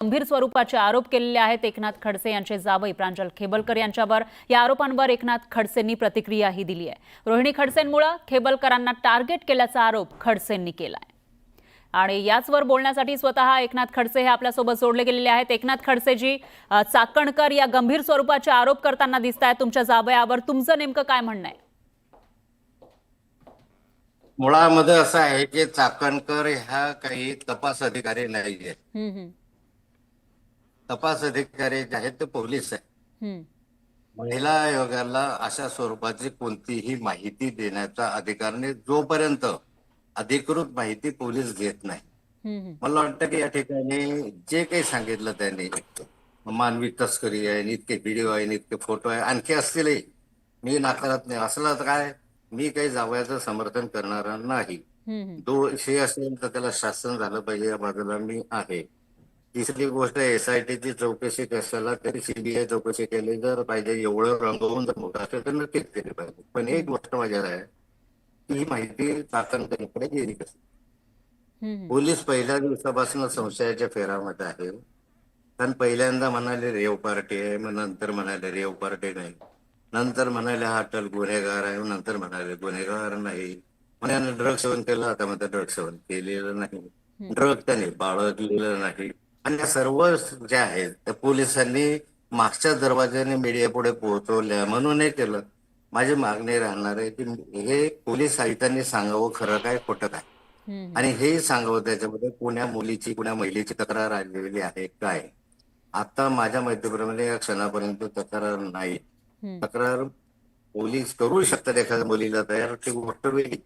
गंभीर स्वरूपाचे आरोप केलेले आहेत एकनाथ खडसे यांचे जावई प्रांजल खेबलकर यांच्यावर। या आरोपांवर एकनाथ खडसेंनी प्रतिक्रियाही दिली आहे। रोहिणी खडसेंमुळे खेबलकरांना टार्गेट केल्याचा आरोप खडसेंनी केलाय आणि याचवर बोलण्यासाठी स्वतः एकनाथ खडसे हे आपल्यासोबत जोडले गेलेले आहेत। एकनाथ खडसेजी, चाकणकर या गंभीर स्वरूपाचे आरोप करताना दिसतायत तुमच्या जावयावर, तुमचं नेमकं काय म्हणणं आहे? मुळामध्ये असं आहे की चाकणकर ह्या काही तपास अधिकारी नाहीये। तपास अधिकारी जे आहेत ते पोलीस आहे। महिला आयोगाला अशा स्वरूपाची कोणतीही माहिती देण्याचा अधिकार नाही जोपर्यंत अधिकृत माहिती पोलीस घेत नाही। मला वाटतं की या ठिकाणी जे काही सांगितलं त्यांनी, मानवी तस्करी आहे, इतके व्हिडिओ आहे, इतके फोटो आहे, आणखी असतीलही, मी नाकारत नाही। असलं तर काय, मी काही जावयाचं समर्थन करणार नाही। दोषी असेल तर त्याला शासन झालं पाहिजे या बाजूला मी आहे। तिसरी गोष्ट, SITची चौकशी कशाला तरी CBI चौकशी केली जर पाहिजे, एवढं रंगवून जर मोठं असेल तर नक्कीच केली पाहिजे। पण एक गोष्ट माझ्यावर आहे की ही माहिती चाकणकरकडे गेली कशी। पोलीस पहिल्या दिवसापासून संशयाच्या फेरामध्ये आहे। कारण पहिल्यांदा म्हणाले रेव पार्टी आहे, मग नंतर म्हणाले रेव पार्टी नाही, नंतर म्हणाले हा अटल गुन्हेगार आहे, नंतर म्हणाले गुन्हेगार नाही, म्हणाले ड्रग सेवन केलं, आता मध्ये ड्रग सेवन केलेलं नाही, ड्रग त्याने बाळगलेलं नाही। आणि या सर्व ज्या आहेत त्या पोलिसांनी मागच्या दरवाज्याने मीडिया पुढे पोहोचवल्या म्हणून हे केलं। माझी मागणी राहणार आहे की हे पोलीस आयुक्तांनी सांगावं खरं काय खोटं काय, आणि हे सांगावं त्याच्यामध्ये कुण्या मुलीची कुण्या महिलेची तक्रार आलेली आहे काय। आता माझ्या माहितीप्रमाणे या क्षणापर्यंत तक्रार नाही। तक्रार पोलीस करू शकतात एखाद्या मुलीला तयार, ती गोष्ट वेगळी,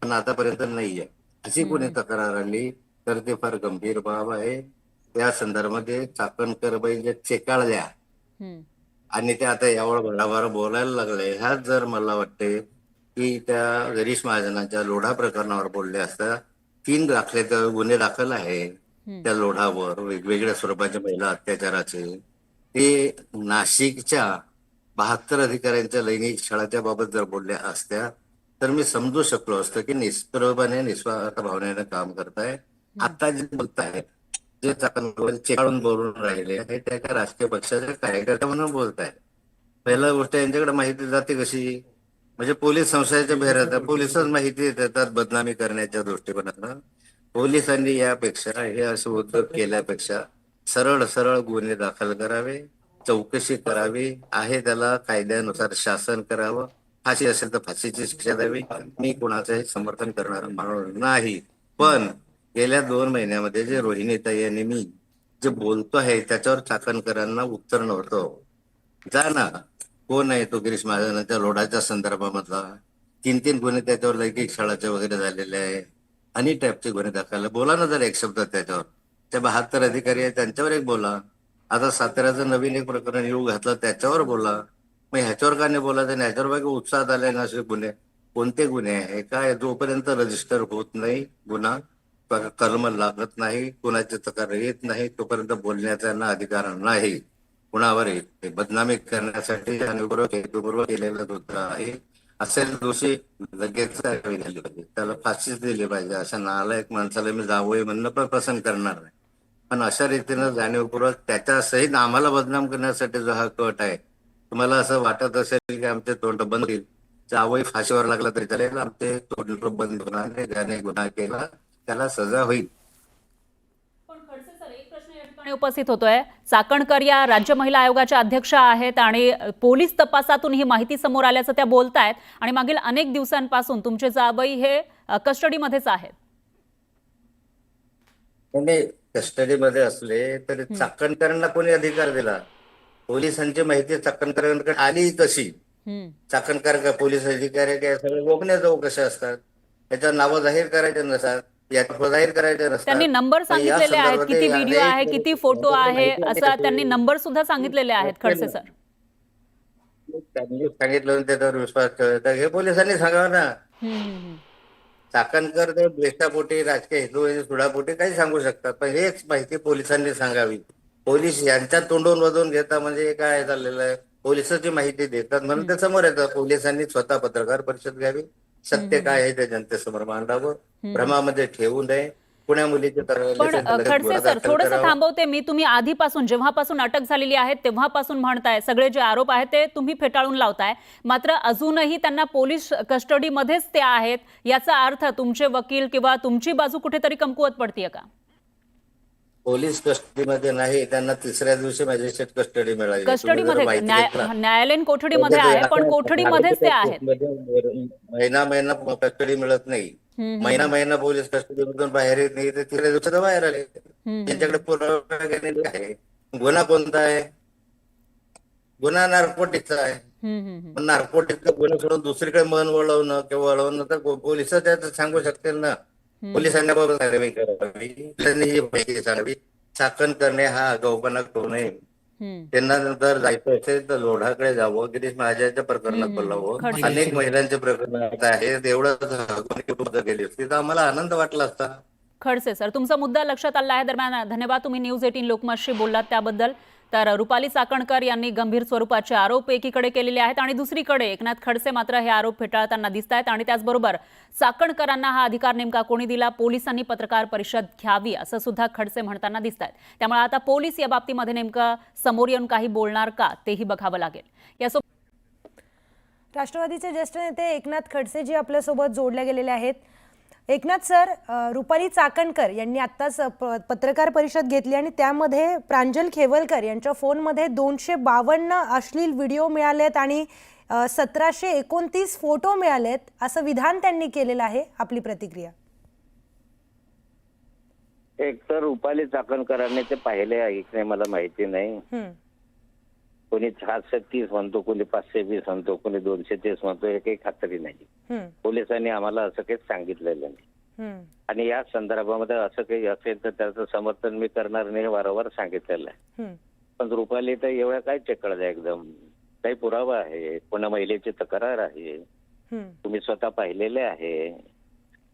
पण आतापर्यंत नाहीये। अशी कोणी तक्रार आली तर ते फार गंभीर बाब आहे। त्या संदर्भामध्ये चाकणकर बाई जे चेकाळल्या आणि ते आता यावर भराभर बोलायला लागले, ह्याच जर मला वाटते की त्या गिरीश महाजनाच्या लोढा प्रकरणावर बोलले असता। 3 गुन्हे दाखल आहे त्या लोढावर, वेगवेगळ्या स्वरूपाच्या महिला अत्याचाराचे। ते नाशिकच्या 72 अधिकाऱ्यांच्या लैंगिक छळाच्या बाबत जर बोलल्या असत्या तर मी समजू शकलो असतं की निष्प्रभपणे निस्वार्थ भावनेने काम करताय। आता जे बोलताय, जे चाकणकर चेकाळून बोलून राहिले हे त्या एका राजकीय पक्षाचे कार्यकर्ते म्हणून बोलताय। पहिला गोष्ट, यांच्याकडे माहिती जाते कशी, म्हणजे पोलीस संशयाच्या भैरात पोलिसच माहिती देतात बदनामी करण्याच्या दृष्टिकोनातून। पोलिसांनी यापेक्षा हे असे उद्योग केल्यापेक्षा सरळ सरळ गुन्हे दाखल करावे, चौकशी करावी, आहे त्याला कायद्यानुसार शासन करावं, फाशी असेल तर फाशीची शिक्षा द्यावी। मी कुणाचंही समर्थन करणार माणूस नाही, पण गेल्या 2 महिन्यामध्ये जे रोहिणीताई आणि मी जे बोलतो आहे त्याच्यावर चाकणकरांना उत्तर नव्हतं। जा ना, कोण आहे तो गिरीश महाजनाच्या लोढाच्या संदर्भामधला, 3 गुन्हे त्याच्यावर लैंगिक छळाचे वगैरे झालेले आहे, आणि टाईपचे गुन्हे दाखल, बोला ना जर एक शब्द त्याच्यावर। त्या 72 अधिकारी आहेत त्यांच्यावर एक बोला। आता साताऱ्याचं नवीन एक प्रकरण येऊ घातलं त्याच्यावर बोला। मग ह्याच्यावर का नाही बोलायचं, आणि ह्याच्यावर बाकी उत्साहात आले ना असे गुन्हे, कोणते गुन्हे आहे काय, जोपर्यंत रजिस्टर होत नाही गुन्हा, कलम लागत नाही, कुणाची तक्रार येत नाही, तोपर्यंत बोलण्याचा ना अधिकार नाही कुणावरही। ते बदनामी करण्यासाठी अनुपूर्वक हेतुपूर्वक केलेलं होतं आहे। असेल दोषी लगेच कारवाई झाली पाहिजे, त्याला फाशीच दिली पाहिजे। अशा नालायक माणसाला मी जावई म्हणणं पण पसंत करणार नाही, पण अशा रीतीनं जाणीवपूर्वक त्याच्या सहित आम्हाला बदनाम करण्यासाठी जो हा कट आहे, तुम्हाला असं वाटत असेल की आमचे तोंड बंद होईल, जावई फाशीवर लागला तरी चालेल, आमचे तोंड बंद होणार नाही, ज्याने गुन्हा केला त्याला सजा होईल। उपस्थित होतोय, चाकणकर या राज्य महिला आयोगाच्या अध्यक्ष आहेत आणि पोलीस तपासातून ही माहिती समोर आल्याचं त्या बोलतायत, आणि मागील अनेक दिवसांपासून तुमचे जावई हे कस्टडीमध्येच आहेत। कस्टडीमध्ये असले तरी चाकणकरांना कोणी अधिकार दिला? पोलिसांची माहिती चाकणकरांकडे आली कशी? चाकणकर का पोलीस अधिकारी काय सगळे गोपनीय चौकशा असतात, त्याच्या नावं जाहीर करायचे नसतात, जाहीर करायचे नसतात। त्यांनी नंबर सांगितलेले आहेत, किती व्हिडिओ आहे, किती फोटो आहे, असं त्यांनी नंबर सुद्धा सांगितलेले आहेत खडसे सर। त्यांनी सांगितलं त्याच्यावर विश्वास ठेवायचा, हे पोलिसांनी सांगावं ना। चाकणकर ते द्वेषापोटी, राजकीय हेतू सुडापोटी काही सांगू शकतात, पण हेच माहिती पोलिसांनी सांगावी। पोलीस यांच्या तोंडून वधून घेता म्हणजे काय चाललेलं आहे, पोलिसांची माहिती देतात म्हणून ते समोर येतं। पोलिसांनी स्वतः पत्रकार परिषद घ्यावी, सत्य काय आहे ते जनतेसमोर मांडावं, भ्रमामध्ये ठेवू नये। पुण्या मुलीचे पण खडसे सर, थोडंसं थांबवते मी. तुम्ही आधीपासून, जेव्हापासून अटक झालेली आहे तेव्हापासून म्हणताय सगळे जे आरोप आहेत ते तुम्ही फेटाळून लावताय, मात्र अजूनही त्यांना पोलीस कस्टडीमध्येच ते आहेत. याचा अर्थ तुमचे वकील किंवा तुमची बाजू कुठेतरी कमकुवत पडतीये का? पोलीस कस्टडीमध्ये नाही, त्यांना तिसऱ्या दिवशी मॅजिस्ट्रेट कस्टडी मिळाली. तुम्ही जर कस्टडीमध्ये माहिती घेतला न्यायालयीन कोठडीमध्ये आहे, पण कोठडीमध्येच ते आहेत. महिना कस्टडी मिळत नाही. महिना पोलीस कस्टडीमधून बाहेर येत नाही, ते तिसऱ्या दिवसात बाहेर आले. त्यांच्याकडे पुरावा घेतलेला आहे. गुन्हा कोणता आहे? गुन्हा नार्कोटिकचा आहे. पण नार्कोटिकचा गुन्हा सोडून दुसरीकडे मन वळवणं किंवा वळवणं तर पोलिस त्यात सांगू शकतील ना. पोलिसांना बरोबर कारवाई करावी, त्यांनी ही माहिती सांगावी. चाकण करणे हा आगाऊपणा करू नये. त्यांना जर जायचं असेल तर लोढाकडे जावं, गिरीश महाजनच्या प्रकरणात बोलावं. अनेक महिलांचे प्रकरण आहेत. एवढं गेली असती तर आम्हाला आनंद वाटला असता. खडसे सर, तुमचा मुद्दा लक्षात आला आहे. दरम्यान धन्यवाद, तुम्ही न्यूज 18 लोकमतशी बोललात त्याबद्दल. तर रुपाली चाकणकर यांनी गंभीर स्वरूपाचे आरोप एकीकडे केलेले आहेत आणि दुसरीकडे एकनाथ खडसे मात्र हे आरोप फेटाळताना दिसत आहेत. आणि त्याचबरोबर चाकणकरांना हा अधिकार नेमका कोणी दिला, पोलिसांनी पत्रकार परिषद घ्यावी असं सुद्धा खडसे म्हणताना दिसत आहेत. त्यामुळे आता पोलीस या बाबतीमध्ये नेमकं समोर येऊन काही बोलणार का तेही बघावं लागेल. राष्ट्रवादीचे ज्येष्ठ नेते एकनाथ खडसे जी आपल्यासोबत जोडले गेलेले आहेत. एकनाथ सर, रुपाली चाकणकर यांनी आत्ताच पत्रकार परिषद घेतली आणि त्यामध्ये प्रांजल खेवलकर यांच्या फोनमध्ये 252 अश्लील व्हिडिओ मिळालेत आणि 1729 फोटो मिळालेत असं विधान त्यांनी केलेलं आहे. आपली प्रतिक्रिया. एक तर रुपाली चाकणकरांनी ते पाहिले ऐकणे मला माहिती नाही. कोणी 630 म्हणतो, कोणी 520 म्हणतो, कोणी 230 म्हणतो, हे काही खात्री नाही. पोलिसांनी आम्हाला असं काही सांगितलेलं नाही. आणि या संदर्भामध्ये असं काही असेल तर त्याचं समर्थन मी करणार नाही, वारंवार सांगितलेलं आहे. पण रुपाली तर एवढ्या काय चक्कर आहे, एकदम काही पुरावा आहे, पुन्हा महिलेची तक्रार आहे, तुम्ही स्वतः पाहिलेले आहे.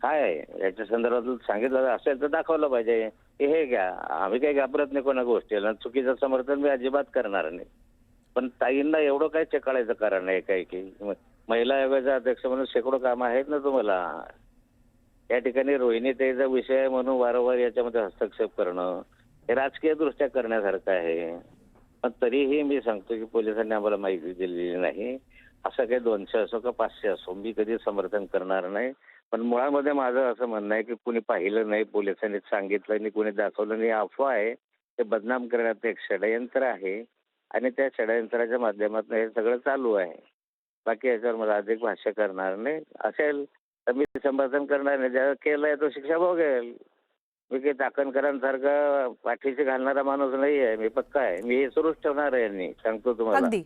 काय आहे याच्या संदर्भात सांगितलं असेल तर दाखवलं पाहिजे. हे घ्या, आम्ही काही घाबरत नाही कोणा गोष्टीला. चुकीचं समर्थन मी अजिबात करणार नाही. पण ताईंना एवढं काय चेकाळायचं कारण नाही. काय की महिला आयोगाचा अध्यक्ष म्हणून शेकडो कामं आहेत ना तुम्हाला. या ठिकाणी रोहिणीताईचा विषय आहे म्हणून वारंवार याच्यामध्ये हस्तक्षेप करणं हे राजकीय दृष्ट्या करण्यासारखं आहे. पण तरीही मी सांगतो की पोलिसांनी आम्हाला माहिती दिलेली नाही. असं काही 200 असो का 500 असो मी कधी समर्थन करणार नाही. पण मुळामध्ये माझं असं म्हणणं आहे की कुणी पाहिलं नाही, पोलिसांनी सांगितलं नाही, कुणी दाखवलं नाही, अफवा आहे. ते बदनाम करण्याचं एक षडयंत्र आहे आणि त्या षडयंत्राच्या माध्यमातून हे सगळं चालू आहे. बाकी याच्यावर मला अधिक भाष्य करणार नाही. असेल तर मी समर्थन करणार नाही. ज्याला केलंय तो शिक्षा भोगेल. मी काही चाकणकरांसारखा पाठीशी घालणारा माणूस नाही आहे. मी पक्का आहे. मी हे सुरूच ठेवणार आहे. यांनी सांगतो तुम्हाला. अगदी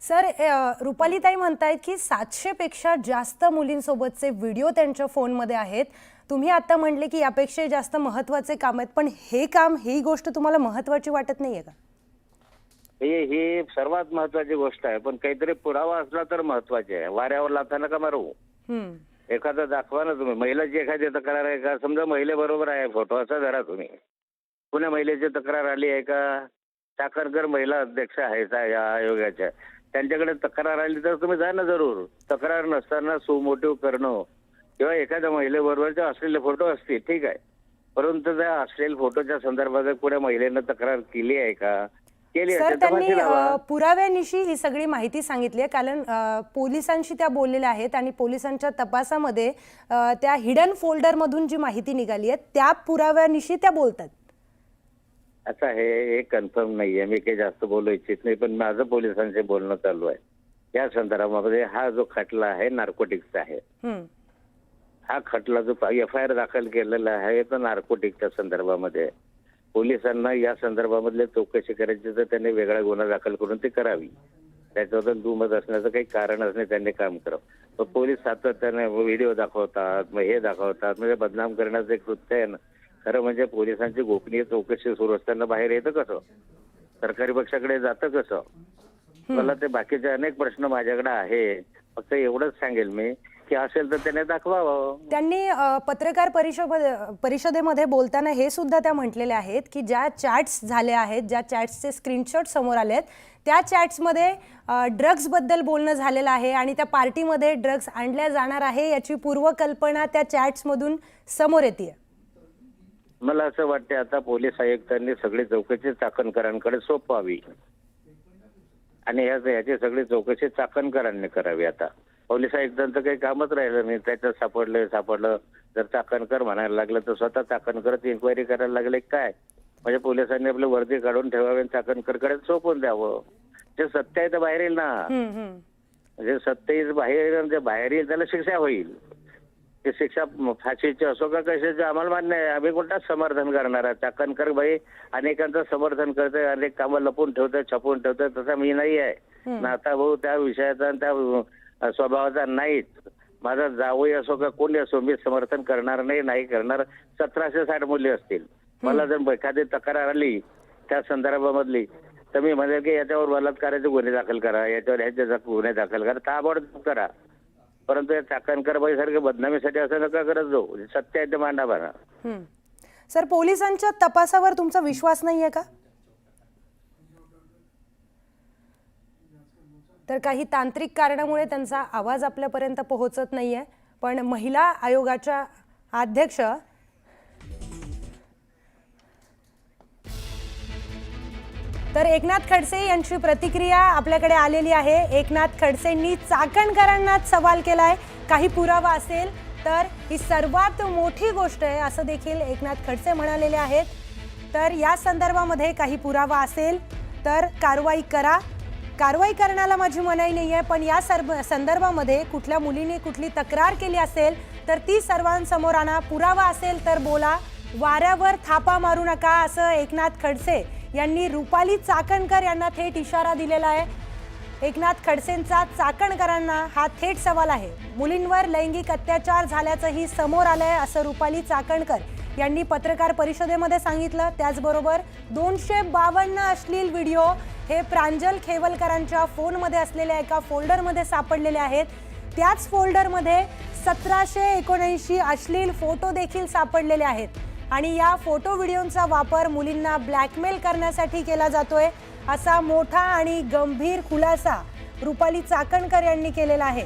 सर, रुपालीताई म्हणतायत की 700 पेक्षा जास्त मुलींसोबतचे व्हिडिओ त्यांच्या फोनमध्ये आहेत. तुम्ही आता म्हणले की यापेक्षा जास्त महत्वाचे काम आहेत, पण हे काम, ही गोष्ट तुम्हाला महत्वाची वाटत नाहीये का? ही सर्वात महत्वाची गोष्ट आहे. पण काहीतरी पुरावा असला तर महत्वाचे आहे. वाऱ्यावर लाथा नका मारू. एखादा दाखवा ना तुम्ही. महिलाची एखादी तक्रार आहे का? समजा महिलेबरोबर आहे फोटो, असा धरा तुम्ही. पुन्हा महिलेची तक्रार आली आहे का? चाकणकर महिला अध्यक्ष आहेत या आयोगाच्या, त्यांच्याकडे तक्रार आली तर तुम्ही जा ना जरूर. तक्रार नसताना सुमोटिव्ह करणं किंवा एखाद्या महिलेबरोबरचे असलेले फोटो असतील ठीक आहे, परंतु त्या असलेल्या फोटोच्या संदर्भात पुढे महिलेनं तक्रार केली आहे का? सर, त्यांनी पुराव्यानिशी ही सगळी माहिती सांगितली आहे. कारण पोलिसांशी त्या बोललेल्या आहेत आणि पोलिसांच्या तपासामध्ये त्या हिडन फोल्डर मधून जी माहिती निघाली आहे त्या पुराव्यानिशी त्या बोलतात. आता हे कन्फर्म नाहीये. मी काही जास्त बोलू इच्छित नाही. पण माझं पोलिसांशी बोलणं चालू आहे या संदर्भामध्ये. हा जो खटला आहे नार्कोटिक्सचा आहे. हा खटला जो FIR दाखल केलेला आहे तो नार्कोटिकच्या संदर्भामध्ये. पोलिसांना या संदर्भामधले चौकशी करायची तर त्यांनी वेगळा गुन्हा दाखल करून ती करावी. त्याच्याबद्दल दुमत असण्याचं काही कारणच नाही. त्यांनी काम करावं. पण पोलीस सातत्याने व्हिडिओ दाखवतात, मग हे दाखवतात, म्हणजे बदनाम करण्याचं एक कृत्य आहे ना. खरं म्हणजे पोलिसांची गोपनीय चौकशी सुरू असताना बाहेर येतं कसं? सरकारी पक्षाकडे जातं कसं? मला ते बाकीचे अनेक प्रश्न माझ्याकडे आहे. फक्त एवढंच सांगेल मी की असेल तर त्याने दाखवावं. त्यांनी पत्रकार परिषदेमध्ये बोलताना हे सुद्धा त्या म्हटलेले आहेत की ज्या चॅट्स झाल्या आहेत, ज्या चॅट्सचे स्क्रीनशॉट समोर आले आहेत, त्या चॅट्समध्ये ड्रग्ज बद्दल बोलणं झालेलं आहे आणि त्या पार्टीमध्ये ड्रग्ज आणल्या जाणार आहे याची पूर्वकल्पना त्या चॅट्समधून समोर येते. मला असं वाटतं आता पोलीस आयुक्तांनी सगळी चौकशी चाकणकरांकडे सोपवावी आणि याची सगळी चौकशी चाकणकरांनी करावी. आता पोलीस आयुक्तांचं काही कामच राहिलं नाही. त्याच्यात सापडलं जर चाकणकर म्हणायला लागलं तर स्वतः चाकणकरच इन्क्वायरी करायला लागले काय? म्हणजे पोलिसांनी आपलं वर्दी काढून ठेवावे आणि चाकणकरकडे सोपवून द्यावं. जे सत्य आहे ते बाहेर येईल ना. म्हणजे सत्य बाहेर बाहेर येईल त्याला शिक्षा होईल. ते शिक्षा फाशीची असो का कशाची आम्हाला मान्य आहे. आम्ही कोणताच समर्थन करणार आहे. चाकणकर भाई अनेकांचं समर्थन करतोय, अनेक कामं लपून ठेवतोय, छपून ठेवतोय. तसा मी नाही आहे. नाता भाऊ त्या विषयाचा त्या स्वभावाचा नाहीच. माझा जावई असो का कोणी असो मी समर्थन करणार नाही करणार. 1760 मूल्य असतील. मला जर एखादी तक्रार आली त्या संदर्भामधली तर मी म्हणेल की याच्यावर बलात्काराचे गुन्हे दाखल करा, याच्यावर ह्याचे गुन्हे दाखल करा, ताबडतोब करा. परंतु या चाकणकर बाई सारख्या बदनामीसाठी असं नका करत जाऊ. सत्य आहे ते मांडा बघा. सर, पोलिसांच्या तपासावर तुमचा विश्वास नाहीये का? तर काही तांत्रिक कारणामुळे त्यांचा आवाज आपल्यापर्यंत पोहोचत नाहीये. पण महिला आयोगाच्या अध्यक्ष तर एकनाथ खडसे यांची प्रतिक्रिया आपल्याकडे आलेली आहे. एकनाथ खडसेंनी चाकणकरांनाच सवाल केलाय. काही पुरावा असेल तर ही सर्वात मोठी गोष्ट आहे असं देखील एकनाथ खडसे म्हणालेले आहेत. तर या संदर्भामध्ये काही पुरावा असेल तर कारवाई करा. कारवाई करण्याला माझी मनाई नाही आहे, पण या संदर्भामध्ये कुठल्या मुलीने कुठली तक्रार केली असेल तर ती सर्वांसमोर आणा. पुरावा असेल तर बोला. वाऱ्यावर थापा मारू नका असं एकनाथ खडसे यांनी रुपाली चाकणकर यांना थेट इशारा दिलेला आहे. एकनाथ खडसेंचा चाकणकरांना हा थेट सवाल आहे. मुलींवर लैंगिक अत्याचार झाल्याचंही समोर आलंय असं रुपाली चाकणकर यांनी पत्रकार परिषदेमध्ये सांगितलं. त्याचबरोबर 252 अश्लील व्हिडिओ हे प्रांजल खेवलकरांच्या फोनमध्ये असलेल्या एका फोल्डरमध्ये सापडलेले आहेत. त्याच फोल्डरमध्ये 1779 अश्लील फोटो देखील सापडलेले आहेत. आणि या फोटो व्हिडिओंचा वापर मुलींना ब्लॅकमेल करण्यासाठी केला जातोय असा मोठा आणि गंभीर खुलासा रुपाली चाकणकर यांनी केलेला आहे.